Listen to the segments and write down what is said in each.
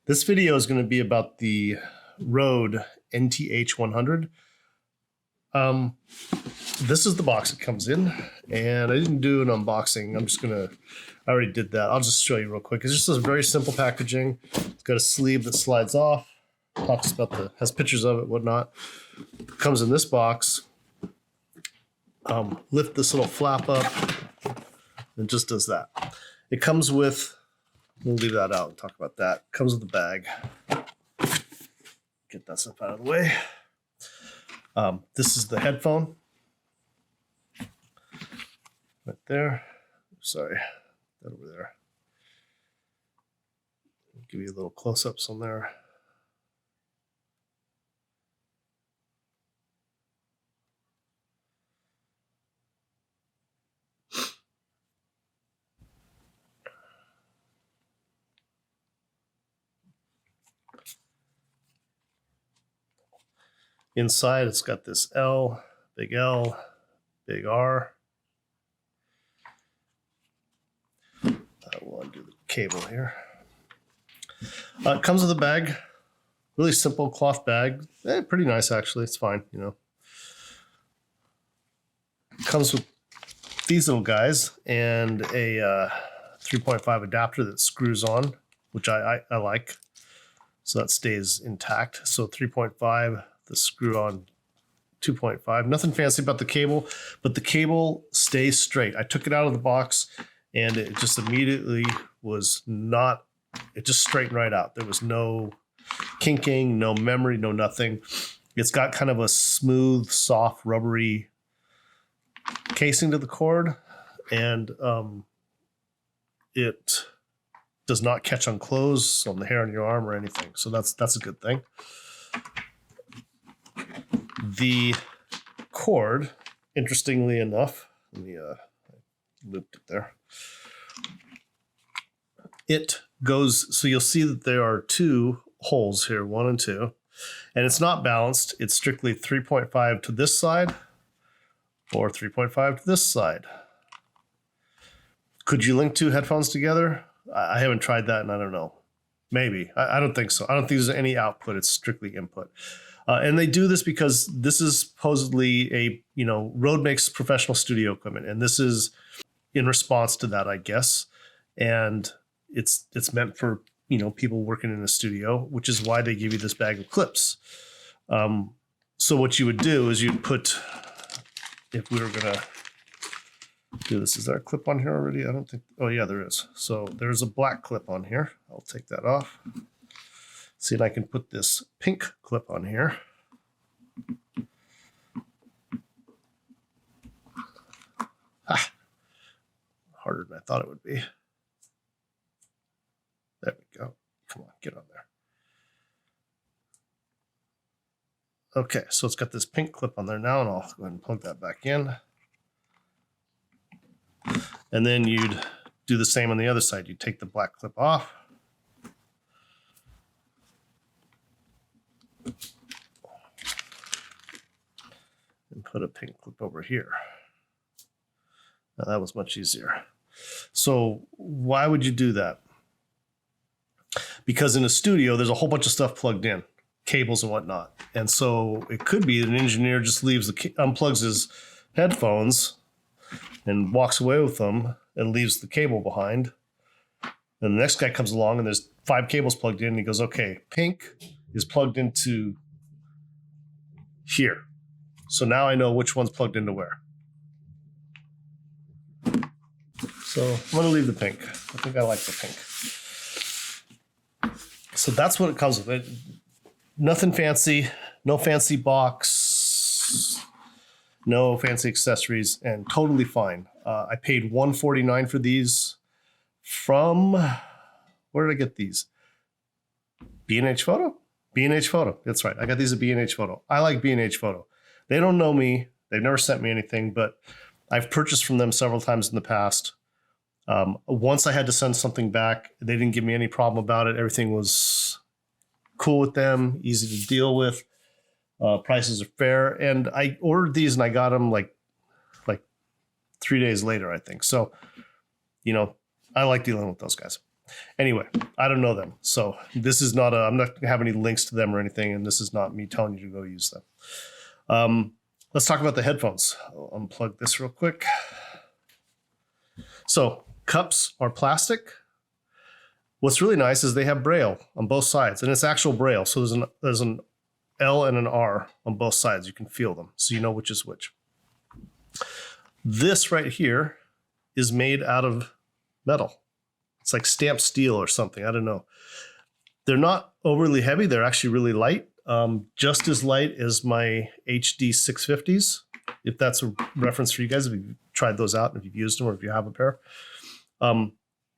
This video is going to be about the Rode NTH-100. This is the box it comes in, and I didn't do an unboxing. I already did that. I'll just show you real quick. It's just a very simple packaging. It's got a sleeve that slides off, has pictures of it, whatnot. It comes in this box. Lift this little flap up, and it just does that. It comes with, we'll leave that out and talk about that. It comes with a bag. Get that stuff out of the way. This is the headphone. Right there. Sorry, that over there. I'll give you a little close-ups on there. Inside, it's got this L, big R. We'll undo the cable here. It comes with a bag, really simple cloth bag. Pretty nice, actually. It's fine, you know. It comes with these little guys and a 3.5 adapter that screws on, which I like. So that stays intact. So 3.5. The screw on 2.5. Nothing fancy about the cable, but the cable stays straight. I took it out of the box and it just immediately was not, it just straightened right out. There was no kinking, no memory, no nothing. It's got kind of a smooth, soft, rubbery casing to the cord, and it does not catch on clothes, on the hair on your arm or anything. So that's a good thing. The cord, interestingly enough, let me looped it there. It goes, so you'll see that there are two holes here, 1 and 2, and it's not balanced. It's strictly 3.5 to this side or 3.5 to this side. Could you link two headphones together? I haven't tried that, and I don't know. Maybe. I don't think so. I don't think there's any output. It's strictly input. And they do this because this is supposedly Rode makes professional studio equipment, and this is in response to that, I guess. And it's meant for, people working in a studio, which is why they give you this bag of clips. So what you would do is you'd put, if we were gonna do this, is there a clip on here already? I don't think, oh yeah, there is. So there's a black clip on here. I'll take that off. See, and I can put this pink clip on here. Harder than I thought it would be. There we go. Come on, get on there. Okay, so it's got this pink clip on there now, and I'll go ahead and plug that back in. And then you'd do the same on the other side. You'd take the black clip off. And put a pink clip over here. Now that was much easier. So why would you do that? Because in a studio, there's a whole bunch of stuff plugged in, cables and whatnot. And so it could be that an engineer just unplugs his headphones and walks away with them and leaves the cable behind. And the next guy comes along and there's 5 cables plugged in, and he goes, okay, pink is plugged into here. So now I know which one's plugged into where. So I'm going to leave the pink. I think I like the pink. So that's what it comes with. Nothing fancy, no fancy box, no fancy accessories, and totally fine. I paid $149 for these from, where did I get these? B&H Photo? B&H Photo, that's right. I got these at B&H Photo. I like B&H Photo. They don't know me. They've never sent me anything, but I've purchased from them several times in the past. Once I had to send something back, they didn't give me any problem about it. Everything was cool with them, easy to deal with. Prices are fair. And I ordered these and I got them like 3 days later, I think. So, I like dealing with those guys. Anyway, I don't know them. So this is not I'm not gonna have any links to them or anything. And this is not me telling you to go use them. Let's talk about the headphones. I'll unplug this real quick. So cups are plastic. What's really nice is they have braille on both sides, and it's actual braille. So there's an L and an R on both sides. You can feel them, so you know which is which. This right here is made out of metal. It's like stamped steel or something. I don't know. They're not overly heavy. They're actually really light. Just as light as my HD 650s, if that's a reference for you guys, if you've tried those out, if you've used them, or if you have a pair.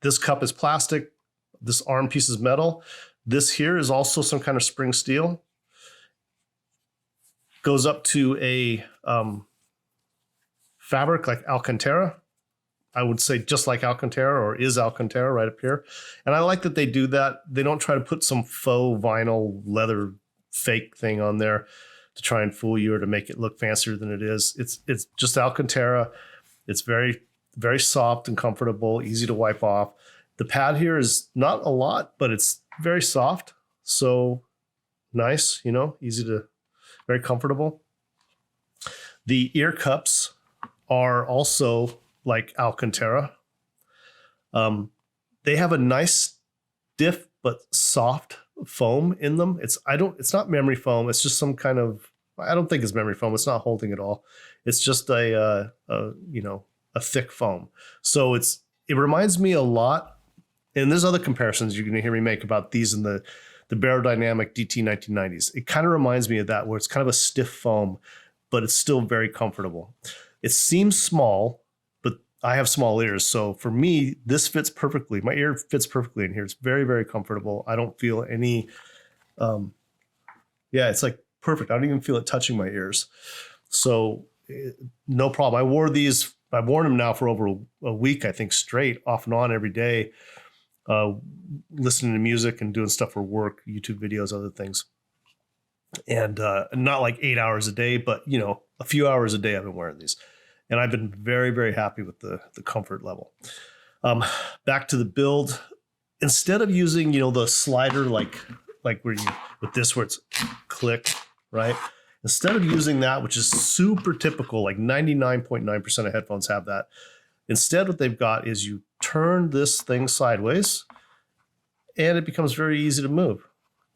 This cup is plastic. This arm piece is metal. This here is also some kind of spring steel. Goes up to a fabric like Alcantara. I would say just like Alcantara, or is Alcantara right up here. And I like that they do that. They don't try to put some faux vinyl leather fake thing on there to try and fool you or to make it look fancier than it is. It's just Alcantara. It's very, very soft and comfortable, easy to wipe off. The pad here is not a lot, but it's very soft. So nice, you know, easy to, very comfortable. The ear cups are also like Alcantara. They have a nice stiff but soft foam in them. It's not memory foam. It's just some kind of, I don't think it's memory foam. It's not holding at all. It's just a thick foam. So it reminds me a lot. And there's other comparisons you're going to hear me make about these and the Barodynamic DT1990s. It kind of reminds me of that, where it's kind of a stiff foam, but it's still very comfortable. It seems small, but I have small ears. So for me, this fits perfectly. My ear fits perfectly in here. It's very, very comfortable. I don't feel any, it's like perfect. I don't even feel it touching my ears. So no problem. I've worn them now for over a week, I think, straight, off and on every day. Listening to music and doing stuff for work, YouTube videos, other things. And not like 8 hours a day, but, a few hours a day I've been wearing these. And I've been very, very happy with the comfort level. Back to the build. Instead of using, the slider like where it's click, right? Instead of using that, which is super typical, like 99.9% of headphones have that. Instead, what they've got is you turn this thing sideways and it becomes very easy to move.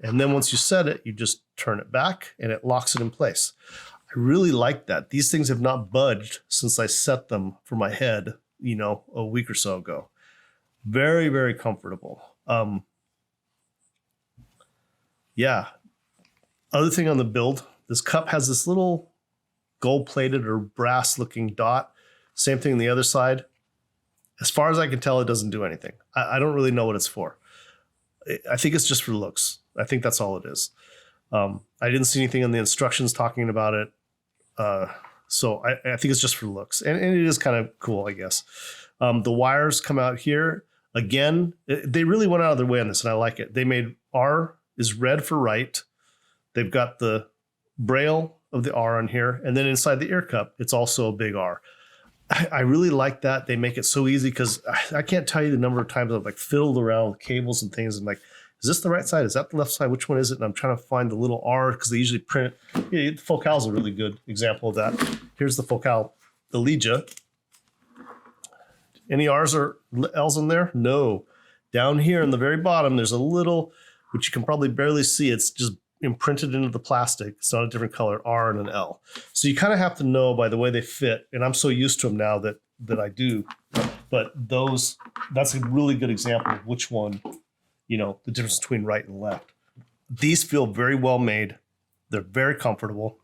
And then once you set it, you just turn it back and it locks it in place. I really like that. These things have not budged since I set them for my head, a week or so ago. Very, very comfortable. Other thing on the build, this cup has this little gold-plated or brass-looking dot. Same thing on the other side. As far as I can tell, it doesn't do anything. I don't really know what it's for. I think it's just for looks. I think that's all it is. I didn't see anything in the instructions talking about it. So I think it's just for looks. And it is kind of cool, I guess. The wires come out here. Again, they really went out of their way on this, and I like it. They made R is red for right. They've got the braille of the R on here. And then inside the ear cup, it's also a big R. I really like that. They make it so easy, because I can't tell you the number of times I've fiddled around with cables and things and is this the right side? Is that the left side? Which one is it? And I'm trying to find the little R, because they usually print it. Yeah, the Focal is a really good example of that. Here's the Focal Elijah. Any R's or L's in there? No. Down here in the very bottom, there's a little, which you can probably barely see. It's just imprinted into the plastic. It's not a different color, R and an L. So you kind of have to know by the way they fit. And I'm so used to them now that I do. But that's a really good example of which one, the difference between right and left. These feel very well made. They're very comfortable.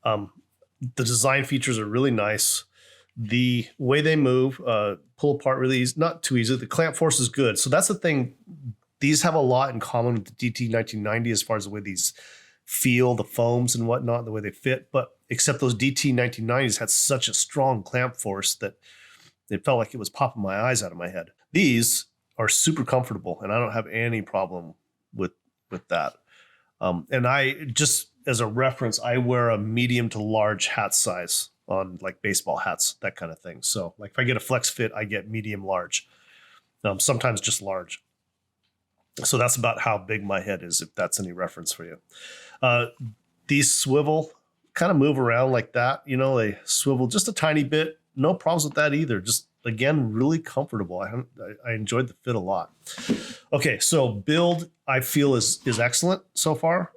The design features are really nice. The way they move, pull apart really easy, not too easy. The clamp force is good. So that's the thing. These have a lot in common with the DT1990 as far as the way these feel, the foams and whatnot, the way they fit. But except those DT1990s had such a strong clamp force that it felt like it was popping my eyes out of my head. These are super comfortable, and I don't have any problem with that. And I, just as a reference, I wear a medium to large hat size on baseball hats, that kind of thing. So if I get a flex fit, I get medium large. sometimes just large. So that's about how big my head is, if that's any reference for you. These swivel, kind of move around like that. You know, they swivel just a tiny bit. No problems with that either. Just, again, really comfortable. I enjoyed the fit a lot. Okay, so build, I feel is excellent so far.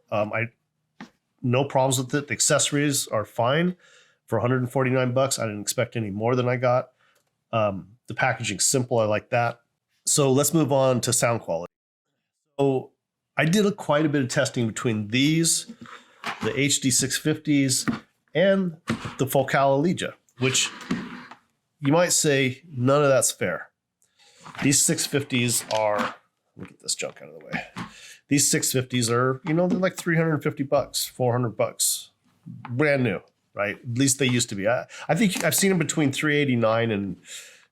No problems with it. The accessories are fine for 149 bucks. I didn't expect any more than I got. The packaging's simple. I like that. So let's move on to sound quality. So I did quite a bit of testing between these, the HD650s, and the Focal Elijah, which you might say none of that's fair. These 650s are, let me get this junk out of the way. These 650s are, you know, they're like 350 bucks, 400 bucks, brand new, right? At least they used to be. I think I've seen them between 389 and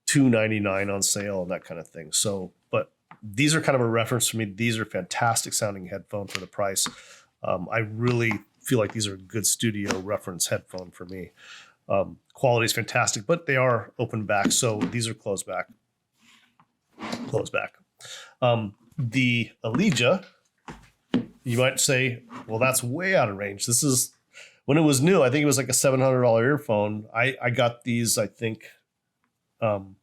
299 on sale and that kind of thing. So, but these are kind of a reference for me. These are fantastic sounding headphone for the price. I really feel like these are a good studio reference headphone for me. Quality is fantastic, but they are open back. So these are closed back. The Elijah, you might say, well, that's way out of range. This is, when it was new, I think it was like a $700 earphone. I got these, I think, on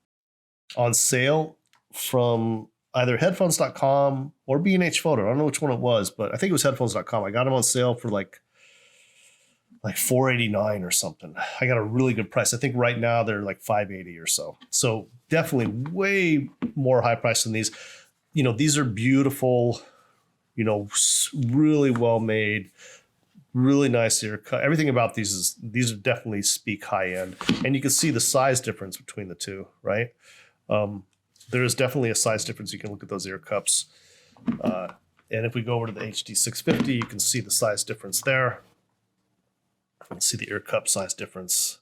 sale from either headphones.com or B&H Photo. I don't know which one it was, but I think it was headphones.com. I got them on sale for like $489 or something. I got a really good price. I think right now they're like $580 or so. So definitely way more high price than these. You know, these are beautiful, you know, really well made, really nice ear cut. Everything about these are definitely speak high end. And you can see the size difference between the two, right? There is definitely a size difference. You can look at those ear cups. And if we go over to the HD650, you can see the size difference there. You can see the ear cup size difference.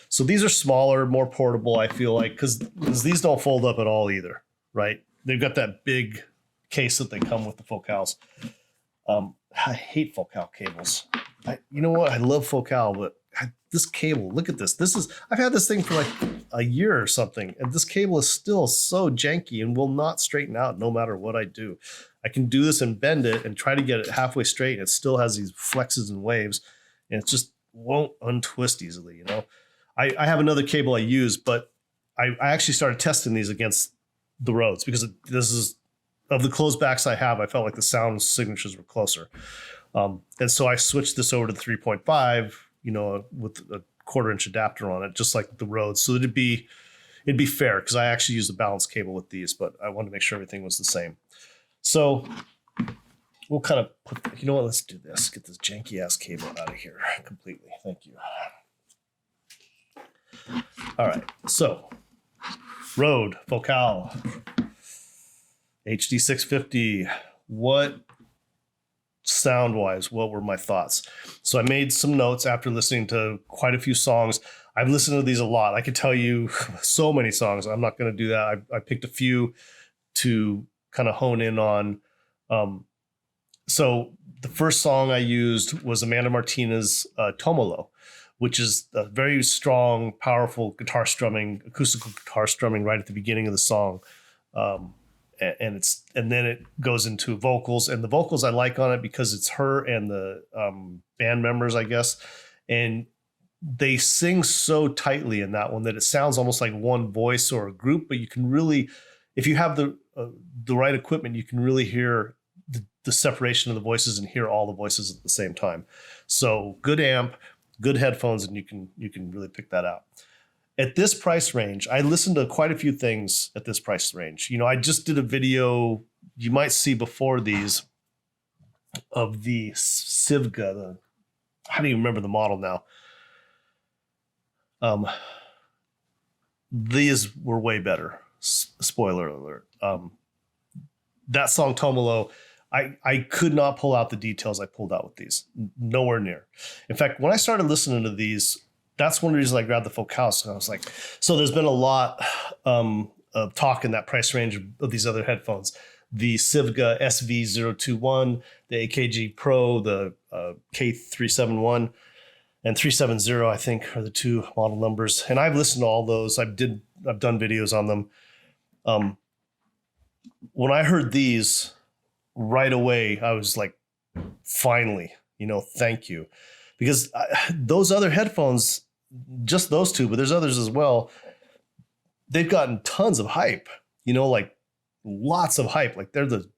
So these are smaller, more portable, I feel like, because these don't fold up at all either, right? They've got that big case that they come with the Focals. I hate Focal cables. You know what? I love Focal, but this cable, look at this. I've had this thing for like a year or something, and this cable is still so janky and will not straighten out no matter what I do. I can do this and bend it and try to get it halfway straight, and it still has these flexes and waves, and it just won't untwist easily, you know? I have another cable I use, but I actually started testing these against the Rodes because this is, of the closed backs I have, I felt like the sound signatures were closer. And so I switched this over to the 3.5, you know, with a 1/4-inch adapter on it, just like the Rodes. So it'd be fair because I actually use the balanced cable with these, but I wanted to make sure everything was the same. So we'll kind of put, you know what, let's do this. Get this janky ass cable out of here completely. Thank you. All right. So Rode, Focal, HD650. What sound-wise, what were my thoughts? So I made some notes after listening to quite a few songs. I've listened to these a lot. I could tell you so many songs. I'm not going to do that. I picked a few to kind of hone in on. So the first song I used was Amanda Martinez's Tomolo, which is a very strong, powerful guitar strumming, acoustical guitar strumming right at the beginning of the song. And then it goes into vocals, and the vocals I like on it because it's her and the band members, I guess, and they sing so tightly in that one that it sounds almost like one voice or a group. But you can really, if you have the right equipment, you can really hear the separation of the voices and hear all the voices at the same time. So good amp, good headphones, and you can really pick that out. At this price range, I listened to quite a few things at this price range. You know, I just did a video you might see before these of the Sivga. How do you remember the model now? These were way better. Spoiler alert. That song Tomolo, I could not pull out the details I pulled out with these. Nowhere near. In fact, when I started listening to these, that's one reason I grabbed the Focals. And I was like, so there's been a lot of talk in that price range of these other headphones. The Sivga SV021, the AKG Pro, the K371, and 370, I think, are the two model numbers. And I've listened to all those. I've done videos on them. when I heard these right away, I was like, finally, thank you. Because those other headphones, just those two, but there's others as well, they've gotten tons of hype, like lots of hype. Like they're the,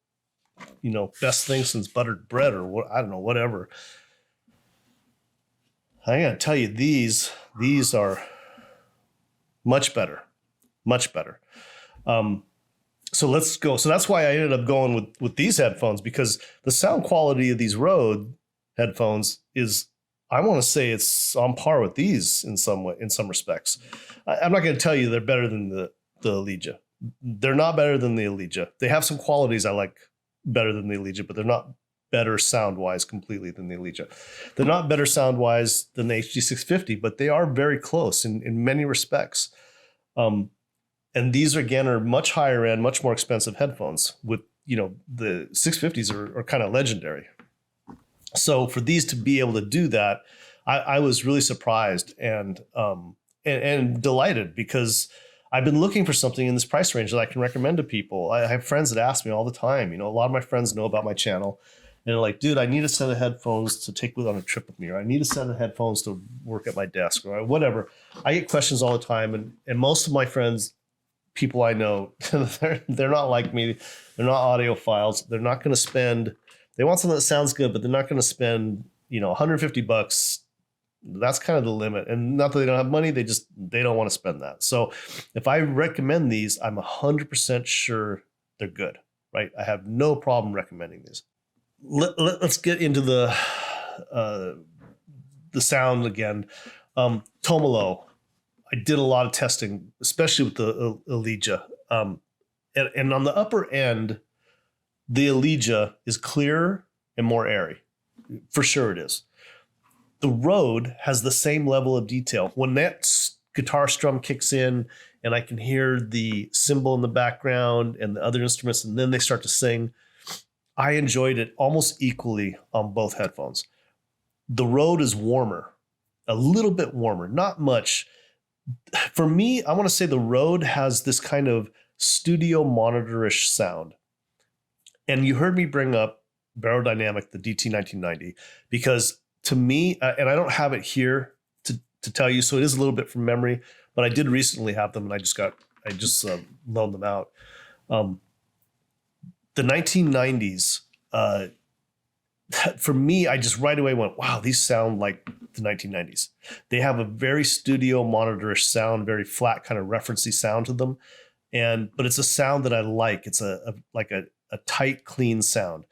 best thing since buttered bread or what, I don't know, whatever. I gotta tell you, these are much better, much better. So let's go. So that's why I ended up going with these headphones, because the sound quality of these Rode headphones is, I want to say it's on par with these in some way, in some respects. I'm not going to tell you they're better than the Elysia. They're not better than the Elysia. They have some qualities I like better than the Elysia, but they're not better sound-wise completely than the Elysia. They're not better sound-wise than the HD650, but they are very close in many respects. And these, again, are much higher end, much more expensive headphones. With, the 650s are kind of legendary. So for these to be able to do that, I was really surprised and delighted, because I've been looking for something in this price range that I can recommend to people. I have friends that ask me all the time. A lot of my friends know about my channel, and they're like, dude, I need a set of headphones to take on a trip with me, or I need a set of headphones to work at my desk, or whatever. I get questions all the time, and most of my friends, people I know, they're not like me. They're not audiophiles. They're not going to spend, they want something that sounds good, but they're not going to spend, $150. That's kind of the limit. And not that they don't have money, they don't want to spend that. So if I recommend these, I'm 100% sure they're good, right? I have no problem recommending these. Let's get into the sound again. Tomolo. I did a lot of testing, especially with the Elysia. And on the upper end, the Elysia is clearer and more airy. For sure it is. The Rode has the same level of detail. When that guitar strum kicks in and I can hear the cymbal in the background and the other instruments, and then they start to sing, I enjoyed it almost equally on both headphones. The Rode is warmer, a little bit warmer, not much. For me, I want to say the Rode has this kind of studio monitorish sound. And you heard me bring up Barodynamic, the DT1990, because to me, and I don't have it here to tell you, so it is a little bit from memory, but I did recently have them, and I just loaned them out. The 1990s, for me, I just right away went, wow, these sound like the 1990s. They have a very studio monitorish sound, very flat kind of referencey sound to them. But it's a sound that I like. It's a tight, clean sound.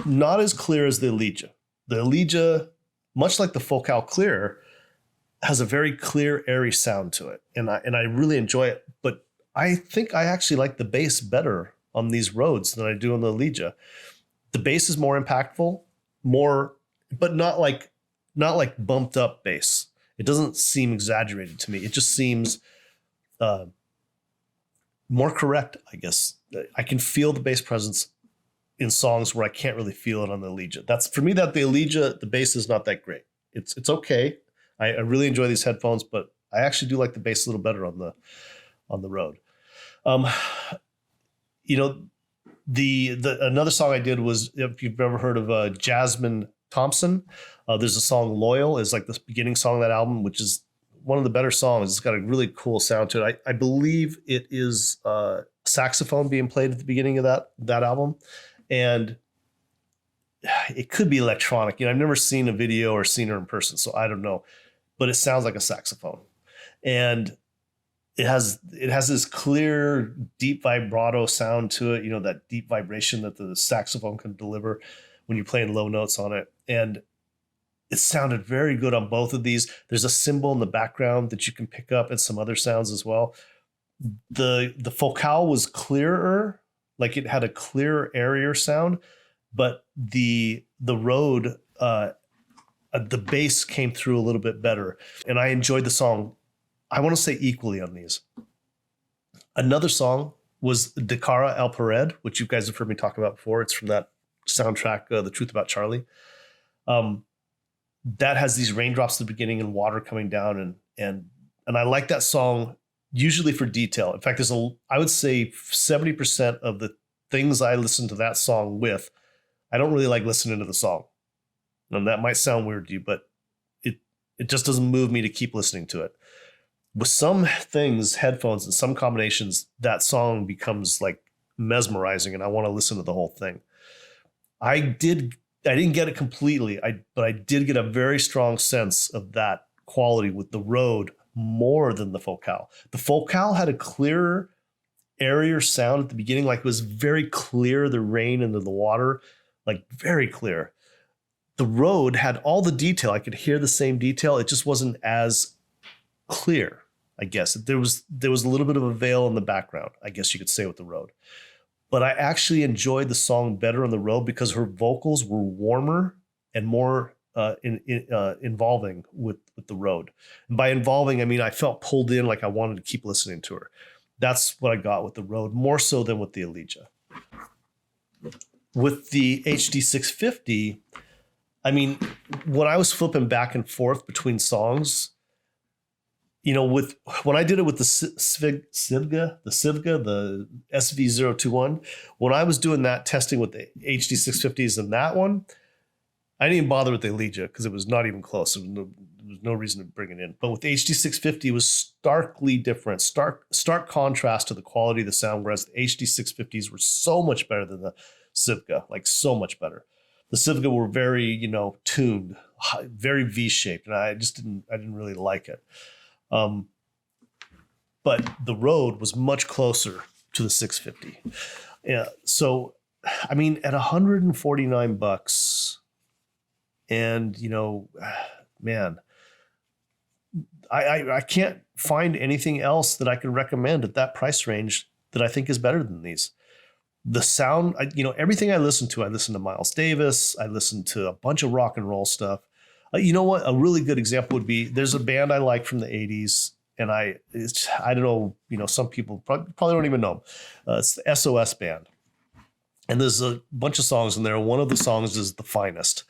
Not as clear as the Elysia. The Elysia, much like the Focal Clear, has a very clear, airy sound to it. And I really enjoy it. But I think I actually like the bass better on these Rodes than I do on the Elysia. The bass is more impactful, but not like bumped up bass. It doesn't seem exaggerated to me. It just seems more correct, I guess. I can feel the bass presence in songs where I can't really feel it on the Elysia. That's for me, that the Elysia, the bass is not that great. It's okay. I really enjoy these headphones, but I actually do like the bass a little better on the Rode. The another song I did was, if you've ever heard of Jasmine Thompson, there's a song Loyal, is like the beginning song of that album, which is one of the better songs. It's got a really cool sound to it. I believe it is saxophone being played at the beginning of that album. And it could be electronic. I've never seen a video or seen her in person, so I don't know. But it sounds like a saxophone. And it has this clear, deep vibrato sound to it, that deep vibration that the saxophone can deliver when you're playing low notes on it. And it sounded very good on both of these. There's a cymbal in the background that you can pick up, and some other sounds as well. The Focal was clearer, like it had a clearer, airier sound, but the Rode, the bass came through a little bit better. And I enjoyed the song, I want to say, equally on these. Another song was De Cara El Pared, which you guys have heard me talk about before. It's from that soundtrack, The Truth About Charlie. That has these raindrops at the beginning and water coming down. And I like that song usually for detail. In fact, I would say 70% of the things I listen to that song with, I don't really like listening to the song. And that might sound weird to you, but it just doesn't move me to keep listening to it. With some things, headphones and some combinations, that song becomes like mesmerizing and I want to listen to the whole thing. I didn't get it completely, but I did get a very strong sense of that quality with the Rode more than the Focal. The Focal had a clearer, airier sound at the beginning, like it was very clear, the rain into the water, like very clear. The Rode had all the detail. I could hear the same detail. It just wasn't as clear, I guess. There was a little bit of a veil in the background, I guess you could say, with the Rode. But I actually enjoyed the song better on the Rode because her vocals were warmer and more involving with the Rode. And by involving, I mean I felt pulled in, like I wanted to keep listening to her. That's what I got with the Rode, more so than with the Elijah. With the HD650, I mean, when I was flipping back and forth between songs, when I did it with the Sivga, the SV021, when I was doing that testing with the HD650s and that one, I didn't even bother with the Elijah because it was not even close. There was no reason to bring it in. But with the HD650, it was starkly different, stark contrast to the quality of the sound, whereas the HD650s were so much better than the Sivga, like so much better. The Sivga were very, tuned, very V-shaped, and I didn't really like it. But the Rode was much closer to the 650. Yeah. So, I mean, at $149, and man, I can't find anything else that I can recommend at that price range that I think is better than these. The sound, everything I listen to Miles Davis. I listen to a bunch of rock and roll stuff. You know what? A really good example would be, there's a band I like from the 80s, and I don't know, some people probably don't even know. It's the SOS Band. And there's a bunch of songs in there. One of the songs is The Finest.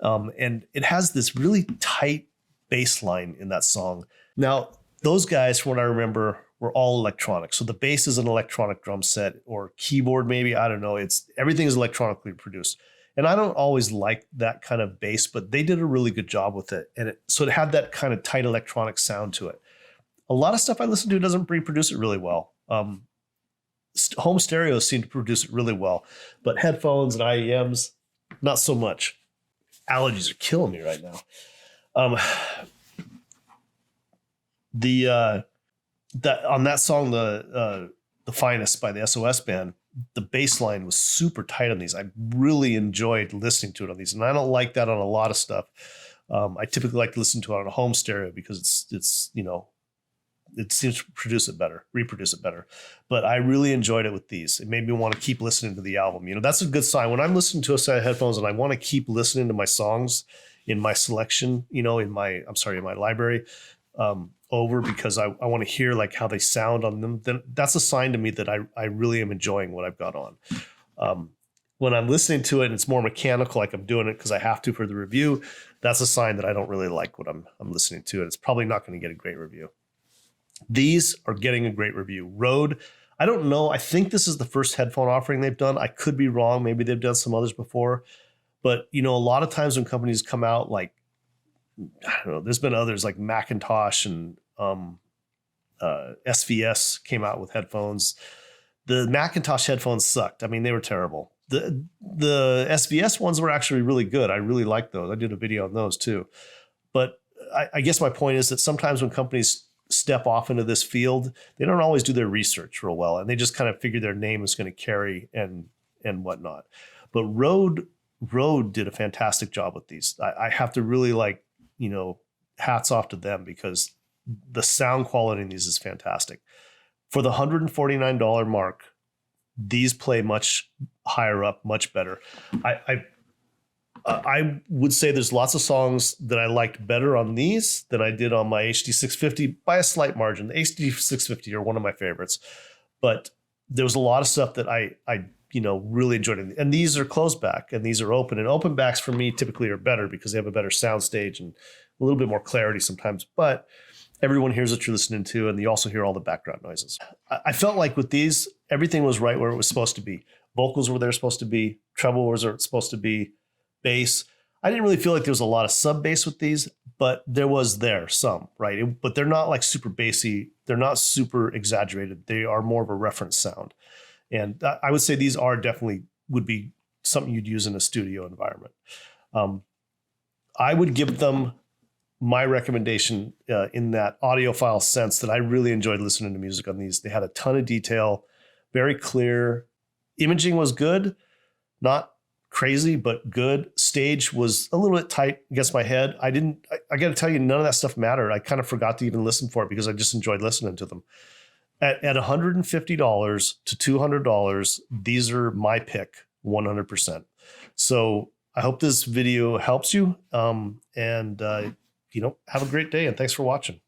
And it has this really tight bass line in that song. Now, those guys, from what I remember, were all electronic. So the bass is an electronic drum set or keyboard, maybe. I don't know. Everything is electronically produced. And I don't always like that kind of bass, but they did a really good job with it. And so it had that kind of tight electronic sound to it. A lot of stuff I listen to doesn't reproduce it really well. Home stereos seem to produce it really well, but headphones and IEMs, not so much. Allergies are killing me right now. On that song, the Finest by the SOS Band, the bass line was super tight on these. I really enjoyed listening to it on these, and I don't like that on a lot of stuff. I typically like to listen to it on a home stereo because it seems to reproduce it better. But I really enjoyed it with these. It made me want to keep listening to the album. That's a good sign. When I'm listening to a set of headphones and I want to keep listening to my songs in my selection, in my library, over because I want to hear like how they sound on them, then that's a sign to me that I really am enjoying what I've got on. When I'm listening to it and it's more mechanical, like I'm doing it because I have to for the review, that's a sign that I don't really like what I'm listening to, and it's probably not going to get a great review. These are getting a great review. Rode, I don't know. I think this is the first headphone offering they've done. I could be wrong. Maybe they've done some others before. But, a lot of times when companies come out, like, I don't know, there's been others like Macintosh and SVS came out with headphones. The Macintosh headphones sucked. I mean, they were terrible. The SVS ones were actually really good. I really liked those. I did a video on those too. But I guess my point is that sometimes when companies step off into this field, they don't always do their research real well, and they just kind of figure their name is going to carry and whatnot. But Rode did a fantastic job with these. I have to really hats off to them because the sound quality in these is fantastic. For the $149 mark, these play much higher up, much better. I would say there's lots of songs that I liked better on these than I did on my HD650 by a slight margin. The HD650 are one of my favorites, but there was a lot of stuff that I really enjoyed. And these are closed back and these are open, and open backs for me typically are better because they have a better sound stage and a little bit more clarity sometimes. But everyone hears what you're listening to, and you also hear all the background noises. I felt like with these, everything was right where it was supposed to be. Vocals were there supposed to be, treble was there supposed to be, bass. I didn't really feel like there was a lot of sub bass with these, but there was some, right? But they're not like super bassy. They're not super exaggerated. They are more of a reference sound. And I would say these are definitely would be something you'd use in a studio environment. I would give them my recommendation in that audiophile sense that I really enjoyed listening to music on these. They had a ton of detail, very clear. Imaging was good, not crazy, but good. Stage was a little bit tight against my head. I got to tell you, none of that stuff mattered. I kind of forgot to even listen for it because I just enjoyed listening to them. At $150 to $200, these are my pick, 100%. So I hope this video helps you. Have a great day, and thanks for watching.